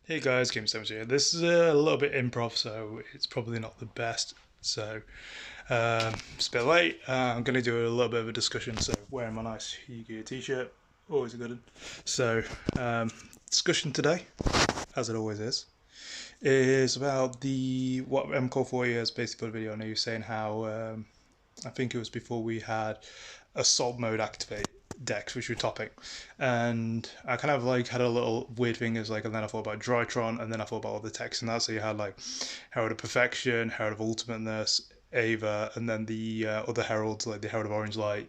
Hey guys, TheGamingSandwich here. This is a little bit improv, so it's probably not the best. So it's a bit late. I'm going to do a little bit of a discussion. So wearing my nice Yu-Gi-Oh t-shirt, always a good one. So discussion today, as it always is about the what MCall4 has basically put a video on you saying how I think it was before we had assault mode activate decks, which were topping, and I kind of like had a little weird thing as like, and then I thought about Drytron, and then I thought about all the text and that. So you had like Herald of Perfection, Herald of Ultimateness, Ava, and then the other heralds like the Herald of Orange Light,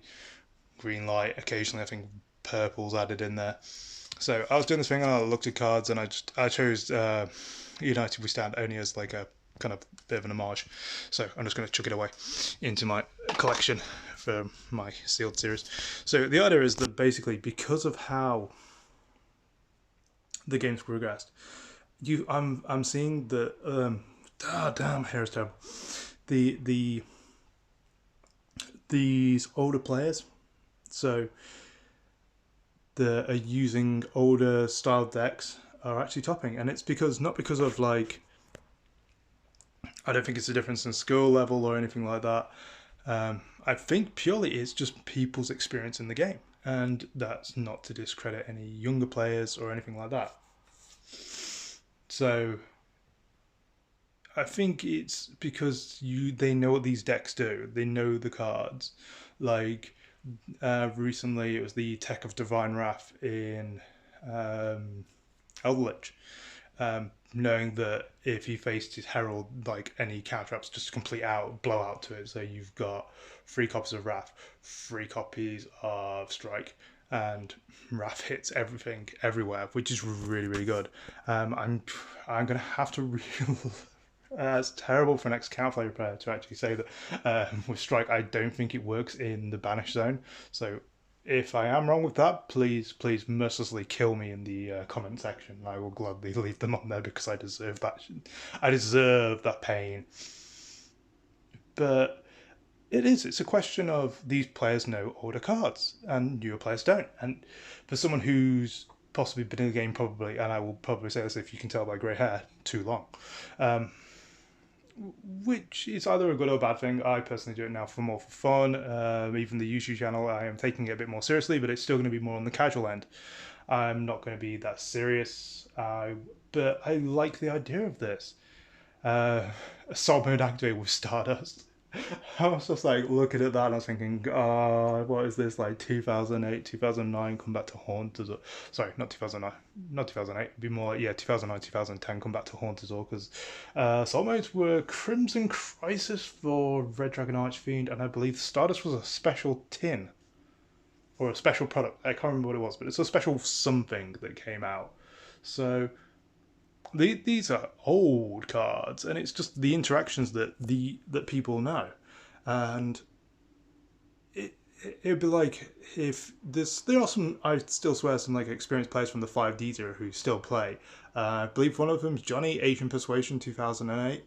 Green Light. Occasionally, I think purple's added in there. So I was doing this thing and I looked at cards and I chose United We Stand only as like a kind of bit of an homage. So I'm just going to chuck it away into my collection for my sealed series. So the idea is that basically because of how the game's progressed, I'm seeing that damn hair is terrible. The these older players, so that are using older style decks are actually topping, and it's because not because of like I don't think it's a difference in skill level or anything like that. I think purely it's just people's experience in the game, and that's not to discredit any younger players or anything like that. So I think it's because they know what these decks do. They know the cards. Like recently, it was the Tech of Divine Wrath in Eldritch, knowing that if he faced his Herald, like any counter ups, just complete out blowout to it. So you've got 3 copies of Wrath, 3 copies of Strike, and Wrath hits everything everywhere, which is really really good. I'm gonna have to it's terrible for an ex-Counterflow player to actually say that with Strike, I don't think it works in the Banish Zone. So if I am wrong with that, please mercilessly kill me in the comment section. I will gladly leave them on there because I deserve that. I deserve that pain. But it's a question of these players know older cards and newer players don't. And for someone who's possibly been in the game probably, and I will probably say this if you can tell by grey hair, too long. Which is either a good or bad thing. I personally do it now for more for fun. Even the YouTube channel, I am taking it a bit more seriously, but it's still going to be more on the casual end. I'm not going to be that serious, but I like the idea of this. Assault mode activate with Stardust. I was just like looking at that and I was thinking, what is this, like 2008, 2009, come back to haunt us? Sorry, not 2009, not 2008, it'd be more like, yeah, 2009, 2010, come back to haunt us all, because Soul Modes were Crimson Crisis for Red Dragon Archfiend, and I believe Stardust was a special tin, or a special product, I can't remember what it was, but it's a special something that came out. So these are old cards, and it's just the interactions that people know, and it'd be like if this. There are some, I still swear, some like experienced players from the 5Ds era who still play. I believe one of them is Johnny, Asian Persuasion 2008.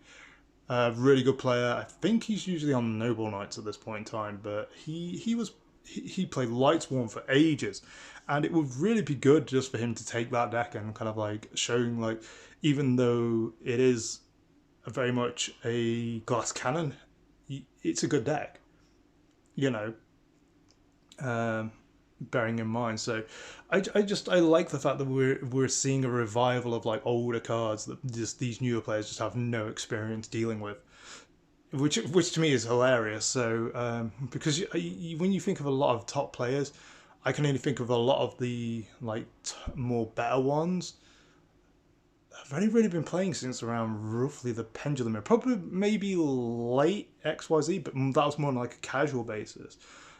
Really good player. I think he's usually on Noble Knights at this point in time, but he played Lightsworn for ages, and it would really be good just for him to take that deck and kind of like showing like, even though it is very much a glass cannon, it's a good deck, you know. Bearing in mind, so I like the fact that we're seeing a revival of like older cards that just these newer players just have no experience dealing with, which to me is hilarious. So because when you think of a lot of top players, I can only think of a lot of the like more better ones. I've only really been playing since around roughly the Pendulum era, probably maybe late XYZ, but that was more on like a casual basis.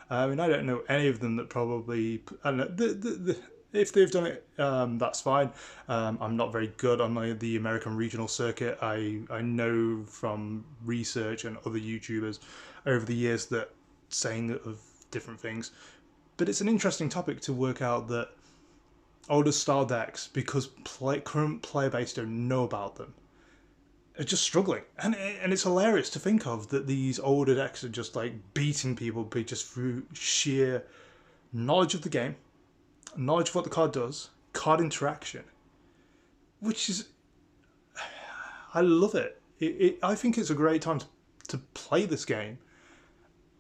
I mean, I don't know any of them that probably. I don't know, if they've done it, that's fine. I'm not very good on the American regional circuit. I know from research and other YouTubers over the years that saying of different things, but it's an interesting topic to work out that older style decks, because current player base don't know about them, are just struggling, and it's hilarious to think of that these older decks are just like beating people just through sheer knowledge of the game, knowledge of what the card does, card interaction, which is I love it. I think it's a great time to play this game,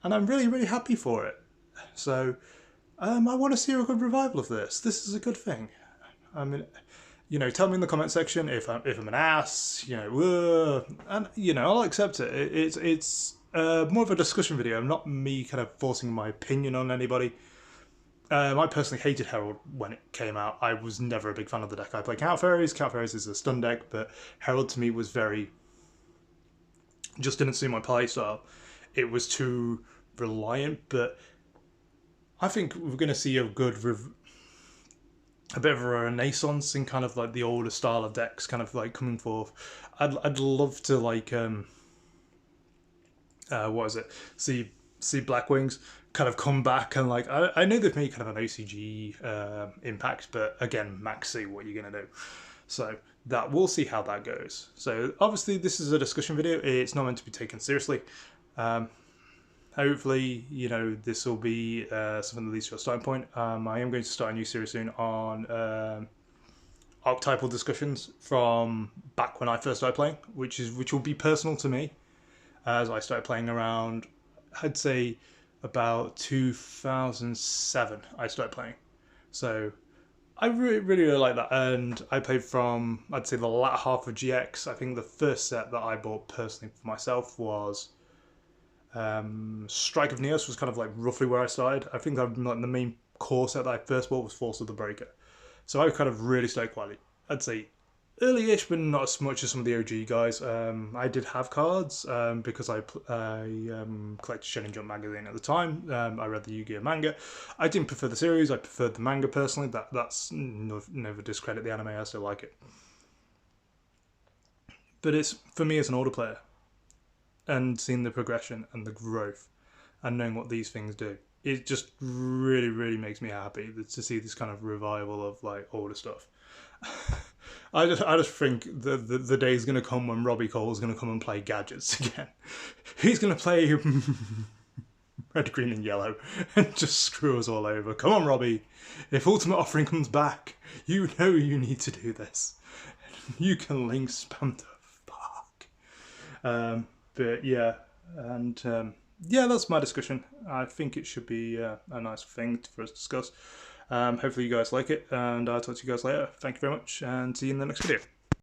and I'm really, really happy for it. So I want to see a good revival of this. This is a good thing. I mean, tell me in the comment section if I'm an ass, and I'll accept it. It's more of a discussion video, not me kind of forcing my opinion on anybody. I personally hated Herald when it came out. I was never a big fan of the deck. I play Count Fairies. Count Fairies is a stun deck, but Herald to me was just didn't suit my playstyle. It was too reliant, but I think we're going to see a bit of a renaissance in kind of like the older style of decks kind of like coming forth. I'd love to like what is it? See Black Wings kind of come back, and like I know they've made kind of an OCG impact, but again, max see what you're gonna do. So that we'll see how that goes. So obviously this is a discussion video. It's not meant to be taken seriously. Hopefully, this will be something that leads to a starting point. I am going to start a new series soon on archetypal discussions from back when I first started playing, which will be personal to me, as I started playing around, I'd say about 2007 I started playing. So I really, really like that, and I played from, I'd say, the latter half of GX. I think the first set that I bought personally for myself was Strike of Neos, was kind of like roughly where I started. I think like the main core set that I first bought was Force of the Breaker. So I kind of really started quite, I'd say, early-ish, but not as much as some of the OG guys. I did have cards because I collected Shonen Jump magazine at the time. I read the Yu-Gi-Oh manga. I didn't prefer the series. I preferred the manga personally. That's never discredit the anime. I still like it. But it's for me as an older player, and seeing the progression and the growth, and knowing what these things do, it just really, really makes me happy to see this kind of revival of like older stuff. I just think the day is going to come when Robbie Cole is going to come and play Gadgets again. He's going to play Red, Green and Yellow and just screw us all over. Come on, Robbie. If Ultimate Offering comes back, you know you need to do this. You can link spam the fuck. But yeah, and yeah, that's my discussion. I think it should be a nice thing for us to discuss. Hopefully you guys like it, and I'll talk to you guys later. Thank you very much, and see you in the next video.